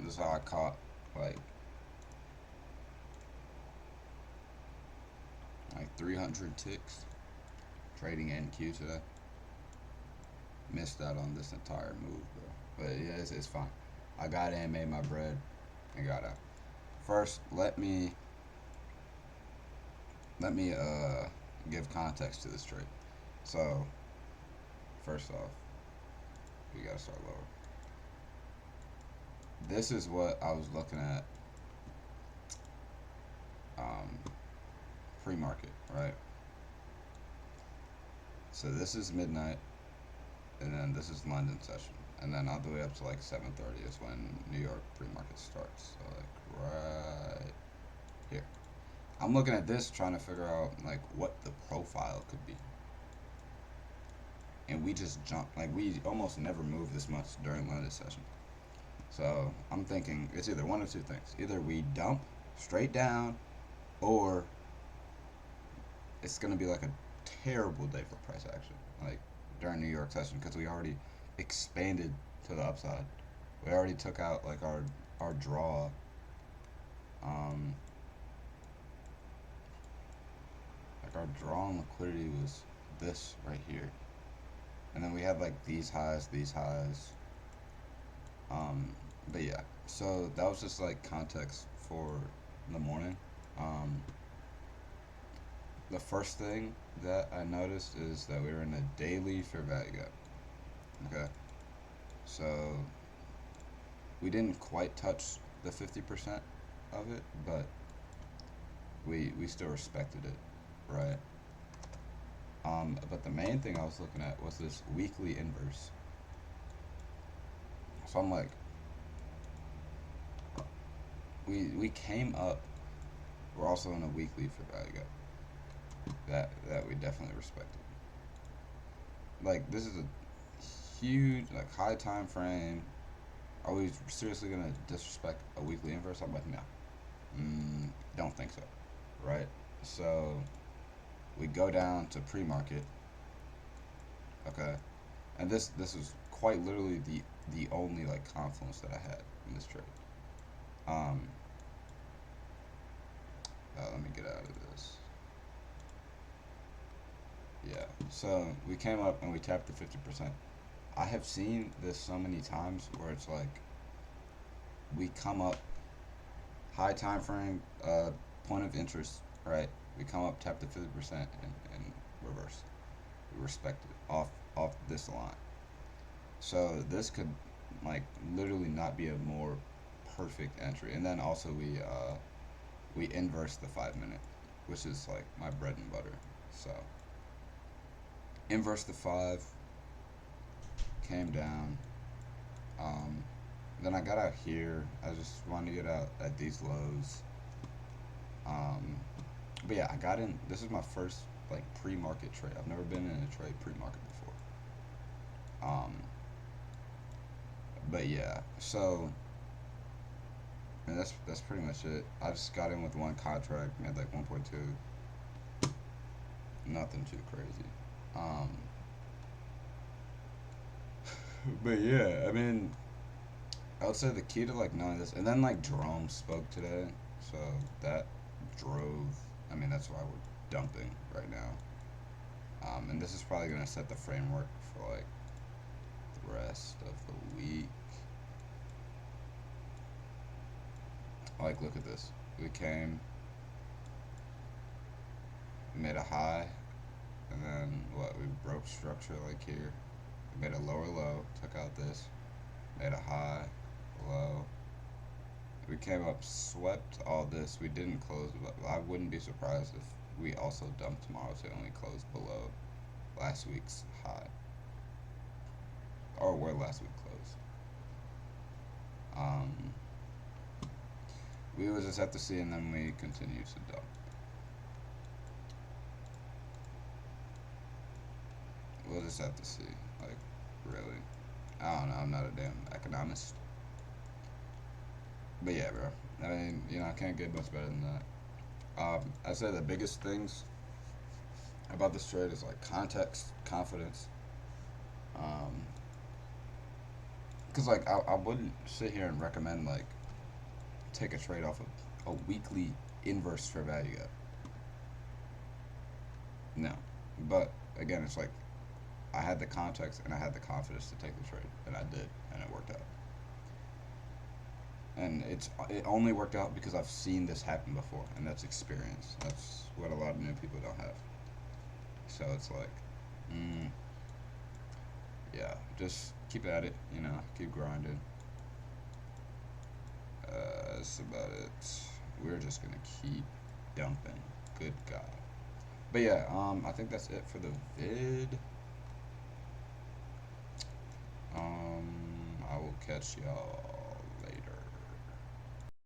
This is how I caught like like 300 ticks trading NQ today. Missed out on this entire move, bro. But yeah, it's fine. I got in, made my bread, and got out. First, let me give context to this trade. So first off, we gotta start lower. This is what I was looking at um, pre-market, right? So this is midnight, and then this is London session, and then all the way up to like 7:30 is when New York pre-market starts. So like right here, I'm looking at this trying to figure out like what the profile could be, and we just jumped. Like we almost never move this much during London session. So I'm thinking it's either one of two things: either we dump straight down, or it's gonna be like a terrible day for price action, like during New York session, because we already expanded to the upside. We already took out like our draw. Um, like our draw on liquidity was this right here, and then we had like these highs, these highs. Um, but yeah, so that was just like context for the morning. Um, the first thing that I noticed is that we were in a daily fair value gap. Okay, so we didn't quite touch the 50% of it, but we still respected it, right? But the main thing I was looking at was this weekly inverse. So I'm like, we came up. We're also in a weekly fair value gap. That we definitely respected. Like this is a huge like high time frame. Are we seriously gonna disrespect a weekly inverse? I'm like, no, don't think so, right? So we go down to pre-market, okay, and this was quite literally the only like confluence that I had in this trade. Um, let me get out of this. Yeah, so we came up and we tapped the 50%. I have seen this so many times where it's like we come up high time frame, point of interest, right? We come up, tap the 50%, and reverse. We respect it off this line. So this could like literally not be a more perfect entry. And then also we inverse the 5 minute, which is like my bread and butter. So inverse the five, came down. Um, then I got out here. I just wanted to get out at these lows. Um, but yeah, I got in. This is my first like pre-market trade. I've never been in a trade pre-market before. Um, but yeah, so and that's pretty much it. I just got in with one contract, made like 1.2, nothing too crazy. Um, but yeah, I mean, I would say the key to like knowing this, and then like Jerome spoke today, so that drove. I mean, that's why we're dumping right now. And this is probably gonna set the framework for like the rest of the week. Like, look at this. We came, made a high, and then what? We broke structure like here. We made a lower low, took out this, made a high, low. We came up, swept all this. We didn't close. I wouldn't be surprised if we also dumped tomorrow to only close below last week's high, or where last week closed. Um, we will just have to see, and then we continue to dump. We'll just have to see. Like, really, I don't know. I'm not a damn economist, but yeah, bro. I mean, I can't get much better than that. I say the biggest things about this trade is like context, confidence, um, Cause like I wouldn't sit here and recommend like take a trade off of a weekly inverse fair value gap. No, but again, it's like I had the context and I had the confidence to take the trade, and I did, and it worked out. And it only worked out because I've seen this happen before, and that's experience. That's what a lot of new people don't have. So it's like, mm, yeah, just keep at it, keep grinding. That's about it. We're just gonna keep dumping. Good God. But yeah, I think that's it for the vid. I will catch y'all.